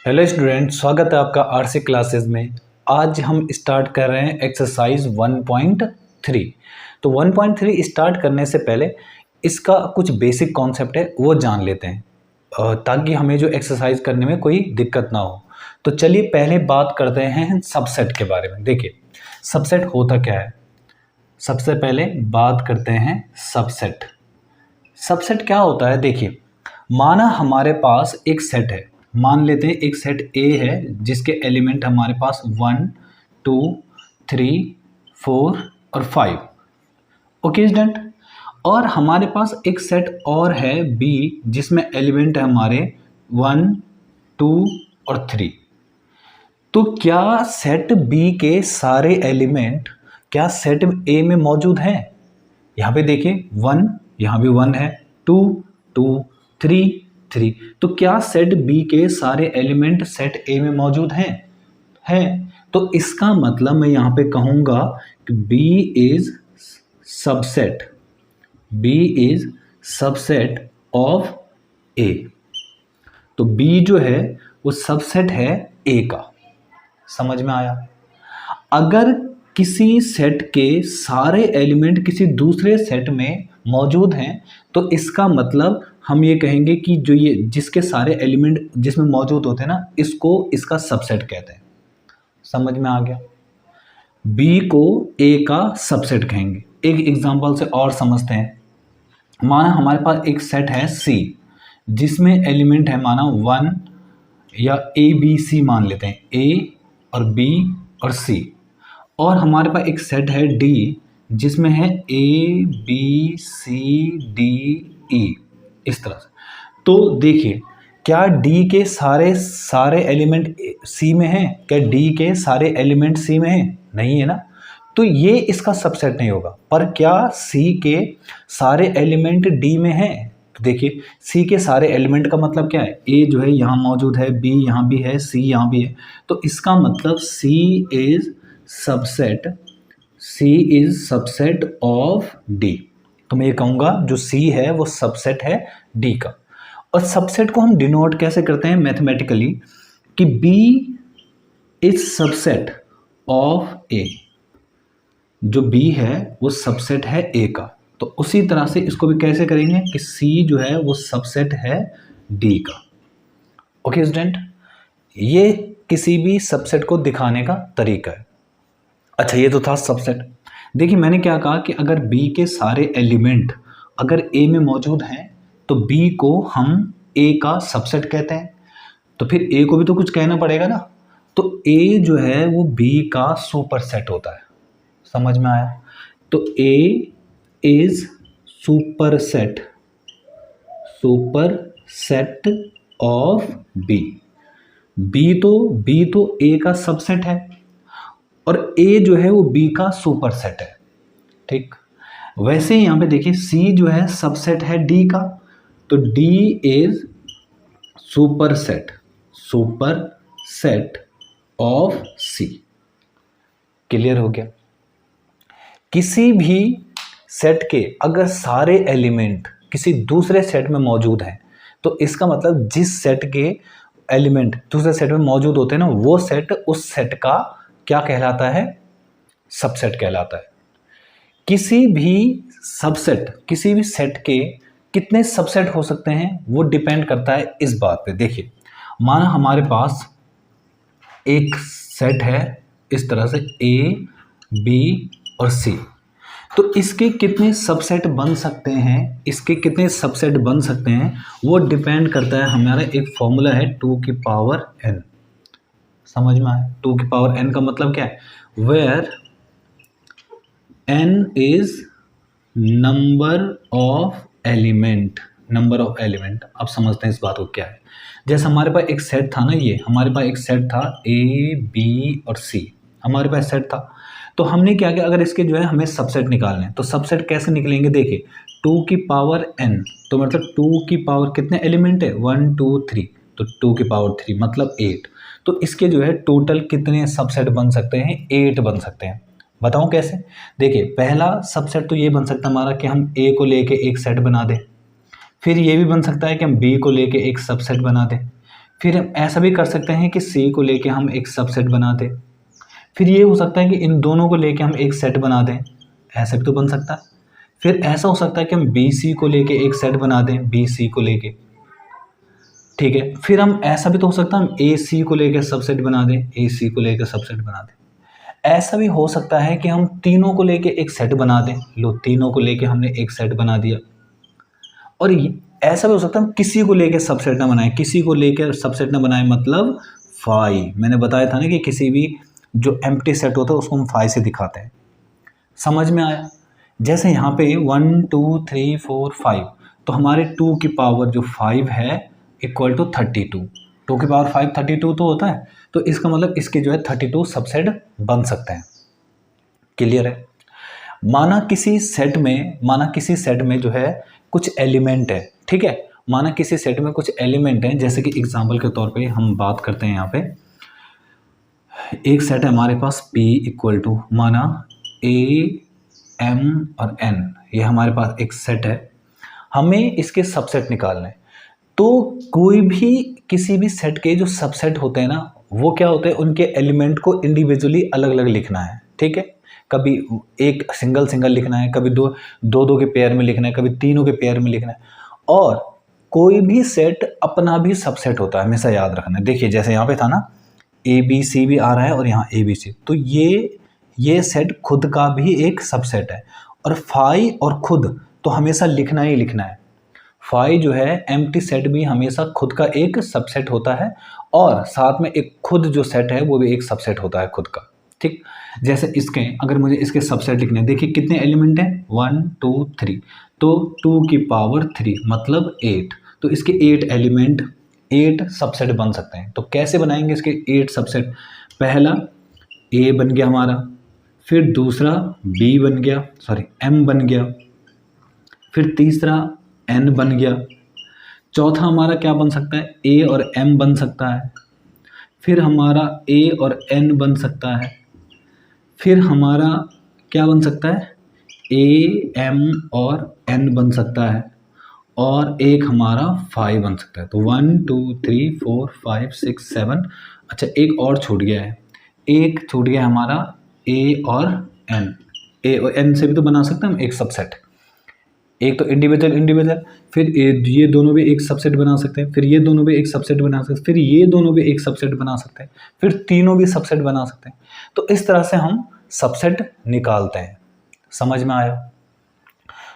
Hello student, स्वागत है आपका आरसी क्लासेस में। आज हम स्टार्ट कर रहे हैं एक्सरसाइज 1.3। तो 1.3 स्टार्ट करने से पहले इसका कुछ बेसिक कॉन्सेप्ट है वो जान लेते हैं ताकि हमें जो एक्सरसाइज करने में कोई दिक्कत ना हो। तो चलिए पहले बात करते हैं सबसेट के बारे में। देखिए सबसेट होता क्या है, सबसे पहले बात करते हैं सबसेट। सबसेट क्या होता है, देखिए माना हमारे पास एक सेट है, मान लेते हैं एक सेट ए है जिसके एलिमेंट हमारे पास 1, 2, 3, 4 और 5। ओके स्टूडेंट, और हमारे पास एक सेट और है बी जिसमें एलिमेंट है हमारे 1, 2 और 3। तो क्या सेट बी के सारे एलिमेंट क्या सेट ए में मौजूद हैं? यहाँ पे देखिए 1, यहाँ भी 1 है, 2, 2, 3, 3। तो क्या सेट बी के सारे एलिमेंट सेट ए में मौजूद हैं? तो इसका मतलब मैं यहाँ पे कहूँगा कि बी इज सबसेट ऑफ ए। तो बी जो है वो सबसेट है ए का। समझ में आया? अगर किसी सेट के सारे एलिमेंट किसी दूसरे सेट में मौजूद हैं तो इसका मतलब हम ये कहेंगे कि जो ये जिसके सारे एलिमेंट जिसमें मौजूद होते हैं ना, इसको इसका सबसेट कहते हैं। समझ में आ गया? बी को ए का सबसेट कहेंगे। एक एग्जांपल से और समझते हैं। माना हमारे पास एक सेट है सी जिसमें एलिमेंट है माना 1 या ए बी सी मान लेते हैं, ए और बी और सी। और हमारे पास एक सेट है डी जिसमें है A B C D E, इस तरह से। तो देखिए क्या डी के सारे एलिमेंट सी में हैं? क्या डी के सारे एलिमेंट सी में हैं? नहीं है ना, तो ये इसका सबसेट नहीं होगा। पर क्या सी के सारे एलिमेंट डी में हैं? तो देखिए सी के सारे एलिमेंट का मतलब क्या है, ए जो है यहाँ मौजूद है, बी यहाँ भी है, सी यहाँ भी है। तो इसका मतलब सी इज सबसेट ऑफ डी। तो मैं ये कहूँगा जो सी है वो सबसेट है डी का। और सबसेट को हम डिनोट कैसे करते हैं मैथमेटिकली, कि बी इज सबसेट ऑफ ए। जो बी है वो सबसेट है ए का। तो उसी तरह से इसको भी कैसे करेंगे कि सी जो है वो सबसेट है डी का। ओके स्टूडेंट, ये किसी भी सबसेट को दिखाने का तरीका है। अच्छा, ये तो था सबसेट। देखिए मैंने क्या कहा कि अगर बी के सारे एलिमेंट अगर ए में मौजूद हैं तो बी को हम ए का सबसेट कहते हैं। तो फिर ए को भी तो कुछ कहना पड़ेगा ना। तो ए जो है वो बी का सुपरसेट होता है। समझ में आया? तो A is superset of B. B तो ए का सबसेट है और ए जो है वो बी का सुपरसेट है। ठीक, वैसे ही यहाँ पे देखिए सी जो है सबसेट है डी का। तो D is superset of C. Clear हो गया? किसी भी सेट के अगर सारे एलिमेंट किसी दूसरे सेट में मौजूद हैं तो इसका मतलब जिस सेट के एलिमेंट दूसरे सेट में मौजूद होते हैं ना, वो सेट उस सेट का क्या कहलाता है? सबसेट कहलाता है। किसी भी सेट के कितने सबसेट हो सकते हैं वो डिपेंड करता है इस बात पे। देखिए माना हमारे पास एक सेट है इस तरह से ए बी और सी। तो इसके कितने सबसेट बन सकते हैं, वो डिपेंड करता है। हमारा एक फॉर्मूला है 2 की पावर n। समझ में आया? 2 की पावर n का मतलब क्या है? Where n is number of element. आप समझते हैं इस बात को क्या है? जैसे हमारे पास एक सेट था ना, ये हमारे पास एक सेट था ए बी और सी, हमारे पास सेट था। तो हमने क्या किया, अगर इसके जो है हमें सबसेट निकालने हैं तो सबसेट कैसे निकलेंगे? देखिए 2 की पावर n, तो मतलब 2 की पावर कितने एलिमेंट है? 1 2 3। तो 2 की पावर 3 मतलब 8। तो इसके जो है टोटल कितने सबसेट बन सकते हैं? 8 बन सकते हैं। बताऊं कैसे? देखिए पहला सबसेट तो ये बन सकता है हमारा कि हम ए को लेके एक सेट बना दें। फिर ये भी बन सकता है कि हम बी को लेके एक सबसेट बना दें। फिर हम ऐसा भी कर सकते हैं कि सी को लेके हम एक सबसेट बना दें। फिर ये हो सकता है कि इन दोनों को लेके हम एक सेट बना दें, ऐसा भी तो बन सकता है। फिर ऐसा हो सकता है कि हम बी सी को लेके एक सेट बना दें, बी सी को लेके, ठीक है। फिर हम ऐसा भी तो हो सकता है हम ए सी को लेके सबसेट बना दें, ए सी को लेके सबसेट बना दें। ऐसा भी हो सकता है कि हम तीनों को लेके एक सेट बना दें, लो तीनों को लेके हमने एक सेट बना दिया। और ऐसा भी हो सकता है हम किसी को लेके सबसेट ना बनाएं, किसी को लेकर सबसेट ना बनाएं मतलब फाई। मैंने बताया था ना कि किसी भी जो एम्प्टी सेट होता है उसको हम फाई से दिखाते हैं। समझ में आया? जैसे यहाँ पे 1 2 3 4 5, तो हमारे 2 की पावर जो 5 है इक्वल टू 32। 2 की पावर 5 32 तो होता है, तो इसका मतलब इसके जो है 32 सबसेट बन सकते हैं। क्लियर है? माना किसी सेट में जो है कुछ एलिमेंट है, ठीक है। माना किसी सेट में कुछ एलिमेंट है, जैसे कि एग्जांपल के तौर पे हम बात करते हैं। यहाँ पे एक सेट है हमारे पास P इक्वल टू, माना A M और N, ये हमारे पास एक सेट है। हमें इसके सबसेट निकालने हैं। तो कोई भी किसी भी सेट के जो सबसेट होते हैं ना, वो क्या होते हैं, उनके एलिमेंट को इंडिविजुअली अलग अलग लिखना है, ठीक है। कभी एक सिंगल सिंगल लिखना है, कभी दो के पेयर में लिखना है, कभी तीनों के पेयर में लिखना है। और कोई भी सेट अपना भी सबसेट होता है, हमेशा याद रखना है। देखिए जैसे यहाँ पे था ना ए बी सी भी आ रहा है और यहाँ ए बी सी, तो ये सेट खुद का भी एक सबसेट है। और फाई और खुद तो हमेशा लिखना ही लिखना है। फाई जो है एम्प्टी सेट भी हमेशा खुद का एक सबसेट होता है, और साथ में एक खुद जो सेट है वो भी एक सबसेट होता है खुद का, ठीक। जैसे इसके अगर मुझे इसके सबसेट लिखने हैं, देखिए कितने एलिमेंट हैं 1 2 3, तो 2 की पावर 3 मतलब 8, तो इसके 8 एलिमेंट 8 सबसेट बन सकते हैं। तो कैसे बनाएंगे इसके 8 सबसेट? पहला A बन गया हमारा, फिर दूसरा B बन गया, M बन गया, फिर तीसरा N बन गया, चौथा हमारा क्या बन सकता है, A और M बन सकता है, फिर हमारा A और N बन सकता है, फिर हमारा क्या बन सकता है, A M और N बन सकता है, और एक हमारा 5 बन सकता है। तो 1 2 3 4 5 6 7, अच्छा एक और छूट गया है, एक छूट गया हमारा A और N। A और N से भी तो बना सकते हैं हम एक सबसेट, एक तो इंडिविजुअल, फिर ये दोनों भी एक सबसेट बना सकते हैं, फिर ये दोनों भी एक सबसेट बना सकते हैं, फिर ये दोनों भी एक सबसेट बना सकते हैं, फिर तीनों भी सबसेट बना सकते हैं। तो इस तरह से हम सबसेट निकालते हैं। समझ में आया?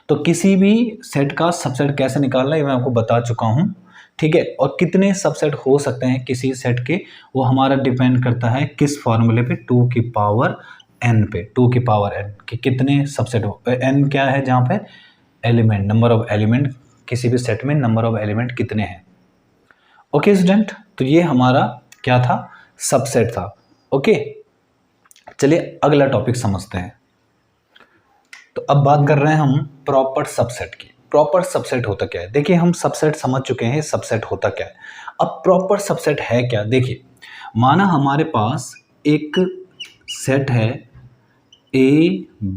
तो किसी भी सेट का सबसेट कैसे निकालना है मैं आपको बता चुका हूँ, ठीक है। और कितने सबसेट हो सकते हैं किसी सेट के, वो हमारा डिपेंड करता है किस फॉर्मूले पे, 2 की पावर n पे, 2 की पावर n कि कितने सबसेट हो। n क्या है, जहाँ पे एलिमेंट, नंबर ऑफ एलिमेंट, किसी भी सेट में नंबर ऑफ एलिमेंट कितने हैं। ओके स्टूडेंट, तो ये हमारा क्या था, सबसेट था। ओके, चलिए अगला टॉपिक समझते हैं। तो अब बात कर रहे हैं हम प्रॉपर सबसेट की। प्रॉपर सबसेट होता क्या है? देखिए हम सबसेट समझ चुके हैं, सबसेट होता क्या है। अब प्रॉपर सबसेट है क्या? देखिए माना हमारे पास एक सेट है A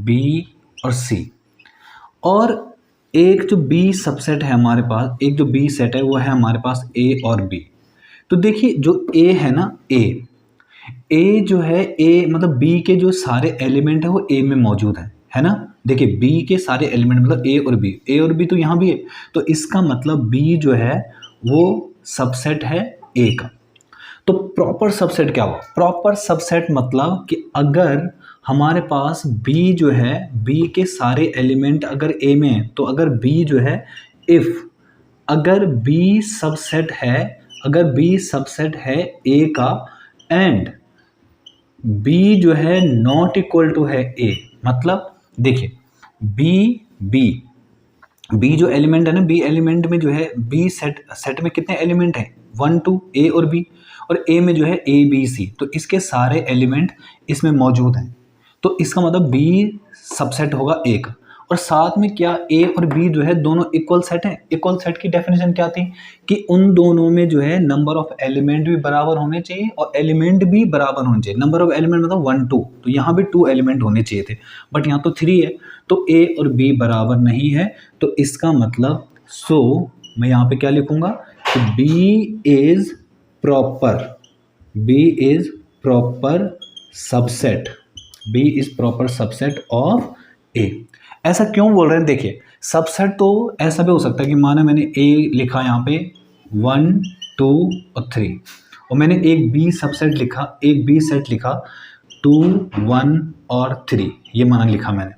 B और C, और एक जो B सबसेट है हमारे पास, एक जो B सेट है वो है हमारे पास A और B। तो देखिए जो A है ना, A जो है, A मतलब B के जो सारे एलिमेंट है वो A में मौजूद है ना। देखिए B के सारे एलिमेंट मतलब A और B तो यहाँ भी है, तो इसका मतलब B जो है वो सबसेट है A का। तो प्रॉपर सबसेट क्या हुआ? प्रॉपर सबसेट मतलब कि अगर हमारे पास B जो है, B के सारे एलिमेंट अगर A में है, तो अगर B जो है, अगर B सबसेट है, अगर B सबसेट है A का, एंड B जो है नॉट इक्वल टू है A, मतलब देखिए B जो एलिमेंट है ना, B एलिमेंट में जो है, B सेट में कितने एलिमेंट हैं, 1 2 A और B, और A में जो है A B C, तो इसके सारे एलिमेंट इसमें मौजूद हैं। तो इसका मतलब B सबसेट होगा A का। और साथ में क्या, A और B जो है दोनों इक्वल सेट हैं। इक्वल सेट की डेफिनेशन क्या थी कि उन दोनों में जो है नंबर ऑफ एलिमेंट भी बराबर होने चाहिए और एलिमेंट भी बराबर होने चाहिए। नंबर ऑफ एलिमेंट मतलब 1 2, तो यहाँ भी 2 एलिमेंट होने चाहिए थे, बट यहाँ तो 3 है, तो A और B बराबर नहीं है। तो इसका मतलब मैं यहाँ पे क्या लिखूंगा कि B is proper, B is proper subset, B is proper subset of A. ऐसा क्यों बोल रहे हैं? देखिए सबसेट तो ऐसा भी हो सकता है कि माना मैंने ए लिखा यहाँ पे 1 2 और 3, और मैंने एक बी सबसेट लिखा, एक बी सेट लिखा 2 1 और 3, ये माना लिखा मैंने।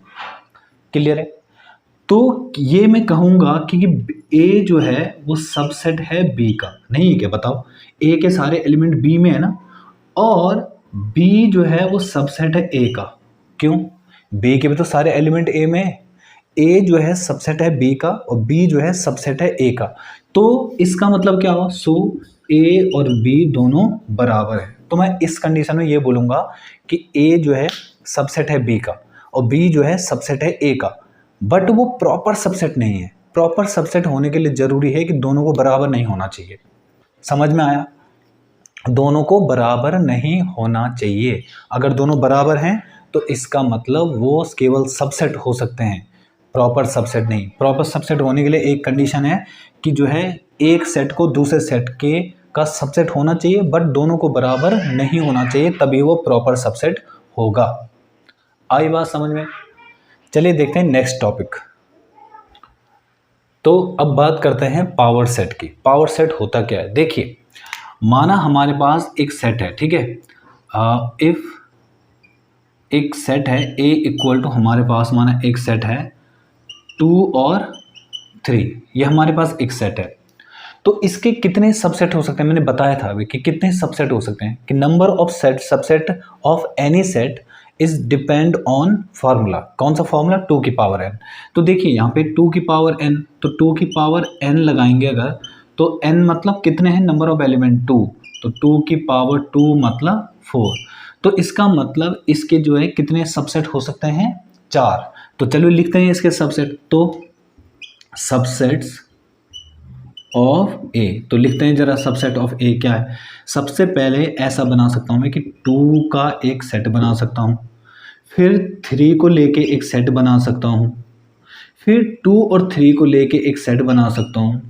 क्लियर है? तो ये मैं कहूँगा कि ए जो है वो सबसेट है बी का, नहीं है क्या? बताओ, ए के सारे एलिमेंट बी में है ना, और बी जो है वो सबसेट है ए का। क्यों? बी के भी तो सारे एलिमेंट ए में है, ए जो है सबसेट है बी का और बी जो है सबसेट है ए का। तो इसका मतलब क्या हुआ? सो ए और बी दोनों बराबर है। तो मैं इस कंडीशन में ये बोलूँगा कि ए जो है सबसेट है बी का और बी जो है सबसेट है ए का, बट वो प्रॉपर सबसेट नहीं है। प्रॉपर सबसेट होने के लिए ज़रूरी है कि दोनों को बराबर नहीं होना चाहिए। समझ में आया? दोनों को बराबर नहीं होना चाहिए। अगर दोनों बराबर हैं तो इसका मतलब वो केवल सबसेट हो सकते हैं, प्रॉपर सबसेट नहीं। प्रॉपर सबसेट होने के लिए एक कंडीशन है कि जो है एक सेट को दूसरे सेट के का सबसेट होना चाहिए, बट दोनों को बराबर नहीं होना चाहिए, तभी वो प्रॉपर सबसेट होगा। आई बात समझ में? चलिए देखते हैं नेक्स्ट टॉपिक। तो अब बात करते हैं पावर सेट की। पावर सेट होता क्या है? देखिए माना हमारे पास एक सेट है, ठीक है, इफ एक सेट है A इक्वल टू, हमारे पास माना एक सेट है 2 और 3, ये हमारे पास एक सेट है। तो इसके कितने सबसेट हो सकते हैं? मैंने बताया था अभी कि कितने सबसेट हो सकते हैं, कि number of set subset of any set is depend on formula. कौन सा फार्मूला? 2 की पावर n। तो देखिए यहाँ पे 2 की पावर n, तो 2 की पावर n लगाएंगे अगर, तो n मतलब कितने हैं? नंबर ऑफ एलिमेंट 2, तो 2 की पावर 2 मतलब 4। तो इसका मतलब इसके जो है कितने सबसेट हो सकते हैं? 4। तो चलो लिखते हैं इसके सबसेट। तो सबसेट्स ऑफ ए, तो लिखते हैं जरा सबसेट ऑफ ए क्या है। सबसे पहले ऐसा बना सकता हूँ मैं कि 2 का एक सेट बना सकता हूँ, फिर 3 को लेके एक सेट बना सकता हूँ, फिर 2 और 3 को लेके एक सेट बना सकता हूँ,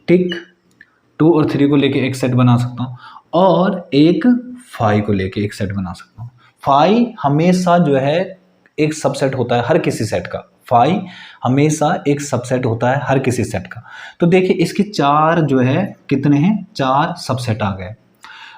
ठीक, 2 और 3 को लेके एक सेट बना सकता हूँ, और एक 5 को लेके एक सेट बना सकता हूँ। 5 हमेशा जो है एक सबसेट होता है हर किसी सेट का, 5 हमेशा एक सबसेट होता है हर किसी सेट का। तो देखिए इसके 4 जो है कितने हैं? 4 सबसेट आ गए।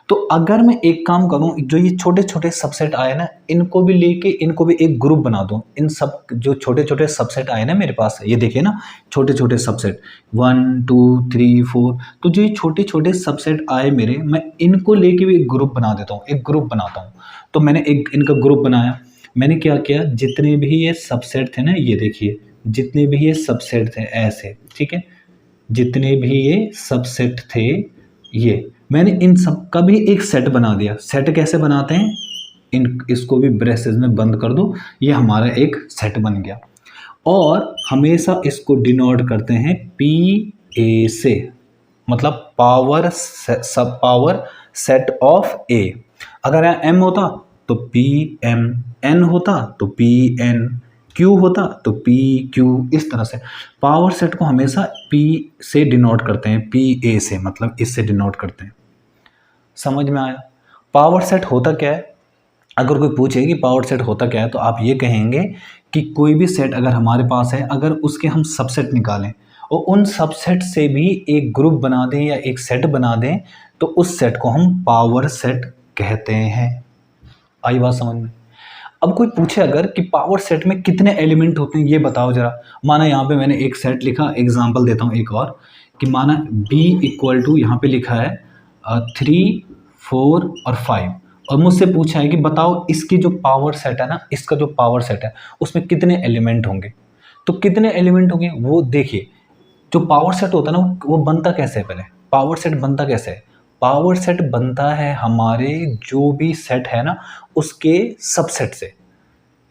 तो अगर मैं एक काम करूं, जो ये छोटे छोटे सबसेट आए ना, इनको भी लेके इनको भी एक ग्रुप बना दूं। इन सब जो छोटे छोटे सबसेट आए ना मेरे पास, ये देखिए ना छोटे छोटे सबसेट 1 2 3 4, तो जो ये छोटे छोटे सबसेट आए मेरे, मैं इनको लेके भी एक ग्रुप बना देता हूँ, एक ग्रुप बनाता हूँ। तो मैंने एक इनका ग्रुप बनाया। मैंने क्या किया, जितने भी ये सबसेट थे ना, ये देखिए जितने भी ये सबसेट थे ऐसे, ठीक है, जितने भी ये सबसेट थे ये, मैंने इन सब का भी एक सेट बना दिया। सेट कैसे बनाते हैं? इसको भी ब्रेसेस में बंद कर दो, ये हमारा एक सेट बन गया। और हमेशा इसको डिनोट करते हैं पी ए से, मतलब पावर सब पावर सेट ऑफ ए। अगर यहाँ एम होता तो पी एम, एन होता तो पी एन, क्यू होता तो पी क्यू, इस तरह से पावर सेट को हमेशा पी से डिनोट करते हैं, पी ए से, मतलब इससे डिनोट करते हैं। समझ में आया? पावर सेट होता क्या है? अगर कोई पूछे कि पावर सेट होता क्या है, तो आप ये कहेंगे कि कोई भी सेट अगर हमारे पास है, अगर उसके हम सबसेट निकालें और उन सबसेट से भी एक ग्रुप बना दें या एक सेट बना दें, तो उस सेट को हम पावर सेट कहते हैं। आई बात समझ में? अब कोई पूछे अगर कि पावर सेट में कितने एलिमेंट होते हैं, ये बताओ जरा। माना यहाँ पे मैंने एक सेट लिखा, एग्जांपल देता हूँ एक और, कि माना b इक्वल टू यहाँ पे लिखा है 3 4 और 5, और मुझसे पूछा है कि बताओ इसकी जो पावर सेट है ना, इसका जो पावर सेट है उसमें कितने एलिमेंट होंगे। तो कितने एलिमेंट होंगे वो देखिए, जो पावर सेट होता है ना वो बनता कैसे है? पहले पावर सेट बनता कैसे है? पावर सेट बनता है हमारे जो भी सेट है ना उसके सबसेट से,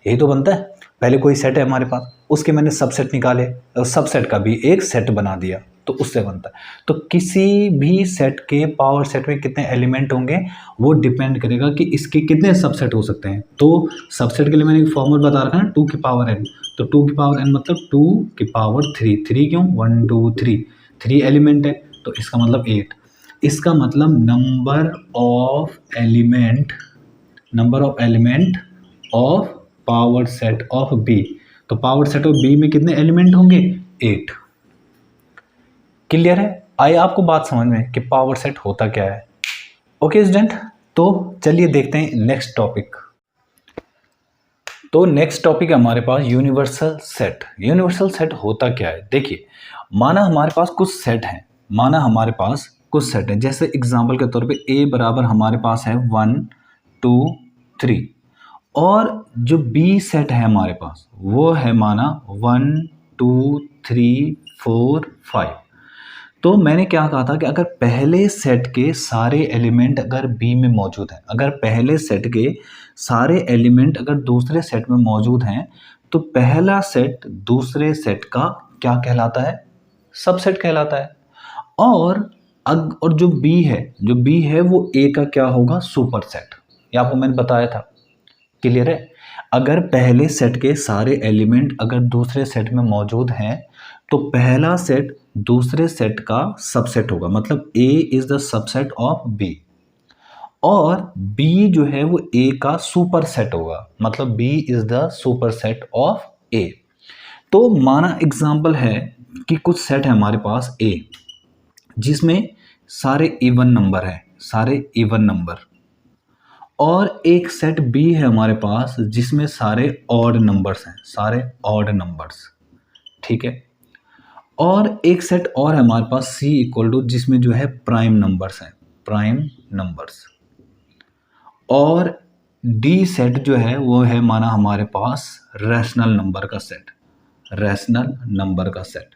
यही तो बनता है। पहले कोई सेट है हमारे पास, उसके मैंने सबसेट निकाले और सबसेट का भी एक सेट बना दिया, तो उससे बनता है। तो किसी भी सेट के पावर सेट में कितने एलिमेंट होंगे वो डिपेंड करेगा कि इसके कितने सबसेट हो सकते हैं। तो सबसेट के लिए मैंने एक फॉर्मूला बता रखा है, 2 की पावर n। तो 2 की पावर n मतलब 2 की पावर 3। 3 क्यों? 1 2 3, 3 एलिमेंट है तो इसका मतलब 8। इसका मतलब number of element of power set of B. तो पावर सेट ऑफ बी में कितने एलिमेंट होंगे? 8। क्लियर है? आइए आपको बात समझ में कि पावर सेट होता क्या है। ओके स्टूडेंट, तो चलिए देखते हैं नेक्स्ट टॉपिक। तो नेक्स्ट टॉपिक है हमारे पास यूनिवर्सल सेट। यूनिवर्सल सेट होता क्या है? देखिए, माना हमारे पास कुछ सेट है, जैसे एग्जांपल के तौर पे a बराबर हमारे पास है 1 2 3, और जो b सेट है हमारे पास वो है माना 1 2 3 4 5। तो मैंने क्या कहा था कि अगर पहले सेट के सारे एलिमेंट अगर बी में मौजूद हैं, अगर पहले सेट के सारे एलिमेंट अगर दूसरे सेट में मौजूद हैं, तो पहला सेट दूसरे सेट का क्या कहलाता है? सबसेट कहलाता है। और जो बी है वो ए का क्या होगा? Super set. ये आपको मैंने बताया था। क्लियर है? अगर पहले सेट के सारे एलिमेंट अगर दूसरे सेट में मौजूद हैं, तो पहला सेट दूसरे सेट का सबसेट होगा, मतलब A is the subset of B, और B जो है वो A का सुपर सेट होगा, मतलब B is the super set of A। तो माना एग्जांपल है कि कुछ सेट है हमारे पास A जिसमें सारे इवन नंबर है, और एक सेट B है हमारे पास जिसमें सारे ऑड नंबर्स, ठीक है। और एक सेट और है हमारे पास C इक्वल टू जिसमें जो है प्राइम नंबर्स, और D सेट जो है वो है माना हमारे पास रैशनल नंबर का सेट,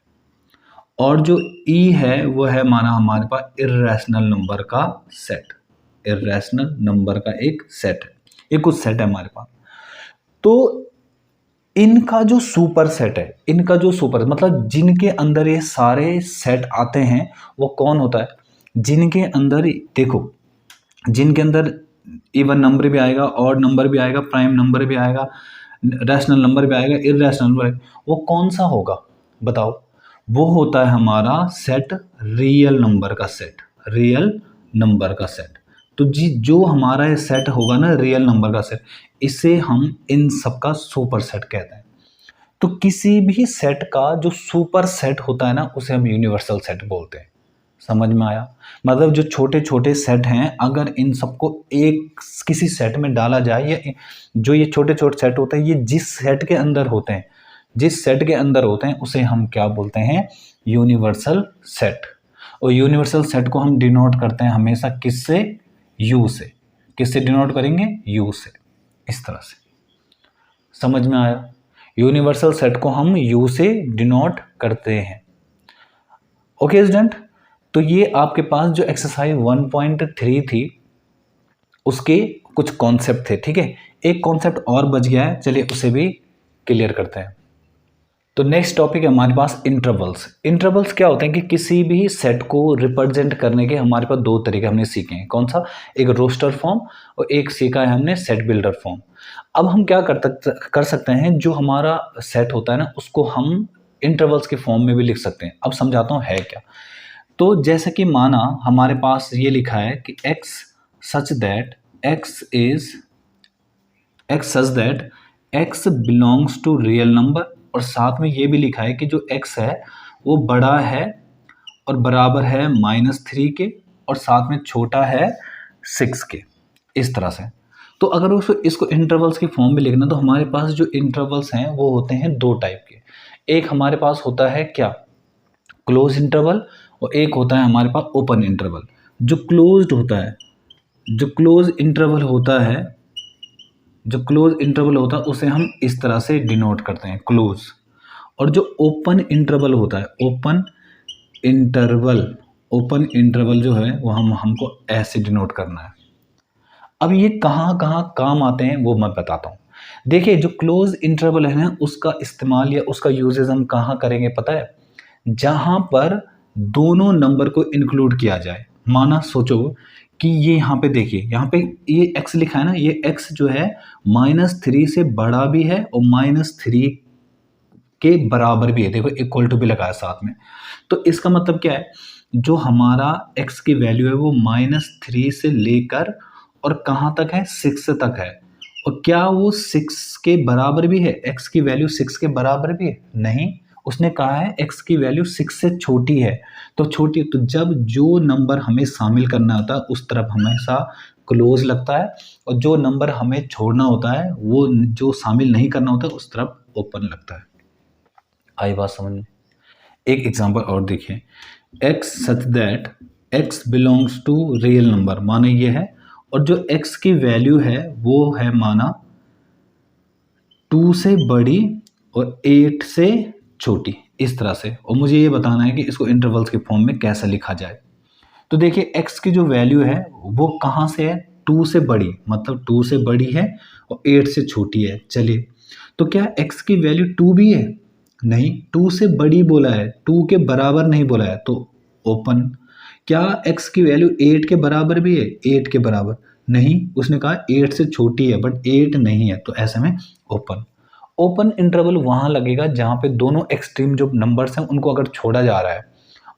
और जो E है वो है माना हमारे पास इर्रेशनल नंबर का एक सेट है। ये कुछ सेट है हमारे पास। तो इनका जो सुपर सेट है, मतलब जिनके अंदर ये सारे सेट आते हैं वो कौन होता है? जिनके अंदर इवन नंबर भी आएगा, ऑड नंबर भी आएगा, प्राइम नंबर भी आएगा, रैशनल नंबर भी आएगा, इर्रेशनल नंबर, वो कौन सा होगा बताओ? वो होता है हमारा सेट रियल नंबर का सेट। तो जो हमारा ये सेट होगा ना, रियल नंबर का सेट, इसे हम इन सब का सुपर सेट कहते हैं। तो किसी भी सेट का जो सुपर सेट होता है ना, उसे हम यूनिवर्सल सेट बोलते हैं। समझ में आया? मतलब जो छोटे छोटे सेट हैं, अगर इन सबको एक किसी सेट में डाला जाए, या जो ये छोटे छोटे सेट होते हैं, ये जिस सेट के अंदर होते हैं उसे हम क्या बोलते हैं? Universal set. और यूनिवर्सल सेट को हम डिनोट करते हैं हमेशा किससे? यू से। किससे डिनोट करेंगे? यू से। इस तरह से। समझ में आया? यूनिवर्सल सेट को हम यू से डिनोट करते हैं। ओके स्टूडेंट, तो ये आपके पास जो एक्सरसाइज 1.3 थी उसके कुछ कॉन्सेप्ट थे, ठीक है। एक कॉन्सेप्ट और बच गया है, चलिए उसे भी क्लियर करते हैं। तो नेक्स्ट टॉपिक है हमारे पास इंटरवल्स क्या होते हैं कि किसी भी सेट को रिप्रेजेंट करने के हमारे पास दो तरीके हमने सीखे हैं। कौन सा? एक रोस्टर फॉर्म और एक सीखा है हमने सेट बिल्डर फॉर्म। अब हम क्या कर सकते हैं, जो हमारा सेट होता है ना, उसको हम इंटरवल्स के फॉर्म में भी लिख सकते हैं। अब समझाता हूँ है क्या। तो जैसे कि माना हमारे पास ये लिखा है कि x such that x belongs to real number, और साथ में ये भी लिखा है कि जो x है वो बड़ा है और बराबर है -3 के, और साथ में छोटा है 6 के, इस तरह से। तो अगर इसको इंटरवल्स की फॉर्म में लिखना, तो हमारे पास जो इंटरवल्स हैं वो होते हैं दो टाइप के। एक हमारे पास होता है क्या? क्लोज इंटरवल, और एक होता है हमारे पास ओपन इंटरवल। जो क्लोज इंटरवल होता है उसे हम इस तरह से डिनोट करते हैं, क्लोज। और जो ओपन इंटरवल होता है, ओपन इंटरवल जो है वो हमको ऐसे डिनोट करना है। अब ये कहाँ कहाँ काम आते हैं वो मैं बताता हूँ। देखिए, जो क्लोज इंटरवल है ना, उसका इस्तेमाल या उसका यूजेस हम कहाँ करेंगे पता है? जहाँ पर दोनों नंबर को इंक्लूड किया जाए। माना सोचो कि ये यहाँ पे देखिए, यहाँ पे ये x लिखा है ना, ये x जो है -3 से बड़ा भी है और -3 के बराबर भी है। देखो इक्वल टू भी लगाया साथ में। तो इसका मतलब क्या है? जो हमारा x की वैल्यू है वो -3 से लेकर और कहाँ तक है, 6 तक है। और क्या वो 6 के बराबर भी है, x की वैल्यू 6 के बराबर भी है? नहीं, उसने कहा है x की वैल्यू 6 से छोटी है। तो छोटी, तो जब जो नंबर हमें शामिल करना होता है उस तरफ हमेशा क्लोज लगता है, और जो नंबर हमें छोड़ना होता है वो जो शामिल नहीं करना होता है उस तरफ ओपन लगता है। आई बात समझ में? एक एग्जांपल और देखिए, x such that x belongs to real number, माना ये है, और जो x की वैल्यू है वो है माना 2 से बड़ी और 8 से छोटी, इस तरह से। और मुझे ये बताना है कि इसको इंटरवल्स के फॉर्म में कैसे लिखा जाए। तो देखिए x की जो वैल्यू है वो कहाँ से है, 2 से बड़ी, मतलब 2 से बड़ी है और 8 से छोटी है। चलिए, तो क्या x की वैल्यू 2 भी है? नहीं, 2 से बड़ी बोला है, 2 के बराबर नहीं बोला है, तो ओपन। क्या x की वैल्यू 8 के बराबर भी है? 8 के बराबर नहीं, उसने कहा 8 से छोटी है, बट 8 नहीं है, तो ऐसे में ओपन। ओपन इंटरवल वहाँ लगेगा जहाँ पे दोनों एक्सट्रीम जो नंबर्स हैं उनको अगर छोड़ा जा रहा है,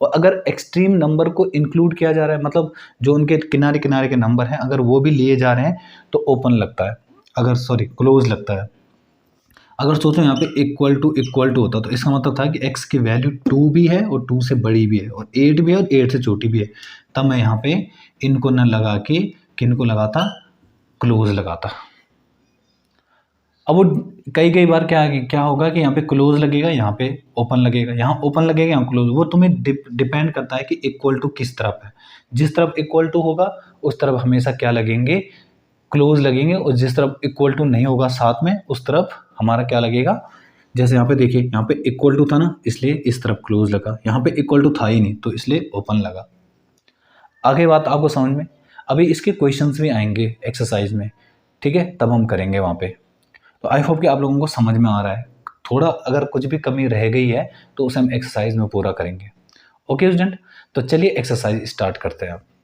और अगर एक्सट्रीम नंबर को इंक्लूड किया जा रहा है, मतलब जो उनके किनारे किनारे के नंबर हैं अगर वो भी लिए जा रहे हैं तो ओपन लगता है, अगर सॉरी क्लोज लगता है। अगर सोचो यहाँ पे इक्वल टू होता तो इसका मतलब था कि x की वैल्यू 2 भी है और 2 से बड़ी भी है, और 8 भी है और 8 से छोटी भी है, तब मैं यहाँ पे इनको न लगा के किनको लगाता, क्लोज लगाता। अब वो कई बार क्या होगा कि यहाँ पे क्लोज लगेगा, यहाँ पे ओपन लगेगा, यहाँ ओपन लगेगा, यहाँ क्लोज। वो तुम्हें डिपेंड करता है कि इक्वल टू किस तरफ है। जिस तरफ इक्वल टू होगा उस तरफ हमेशा क्या लगेंगे, क्लोज लगेंगे, और जिस तरफ इक्वल टू नहीं होगा साथ में उस तरफ हमारा क्या लगेगा। जैसे यहाँ पे देखिए, यहाँ पे इक्वल टू था ना, इसलिए इस तरफ क्लोज लगा, यहाँ पे इक्वल टू था ही नहीं तो इसलिए ओपन लगा। आगे बात आपको समझ में? अभी इसके क्वेश्चंस भी आएंगे एक्सरसाइज में, ठीक है, तब हम करेंगे वहाँ पे। तो आई होप कि आप लोगों को समझ में आ रहा है। थोड़ा अगर कुछ भी कमी रह गई है तो उसे हम एक्सरसाइज में पूरा करेंगे। ओके स्टूडेंट, तो चलिए एक्सरसाइज स्टार्ट करते हैं आप।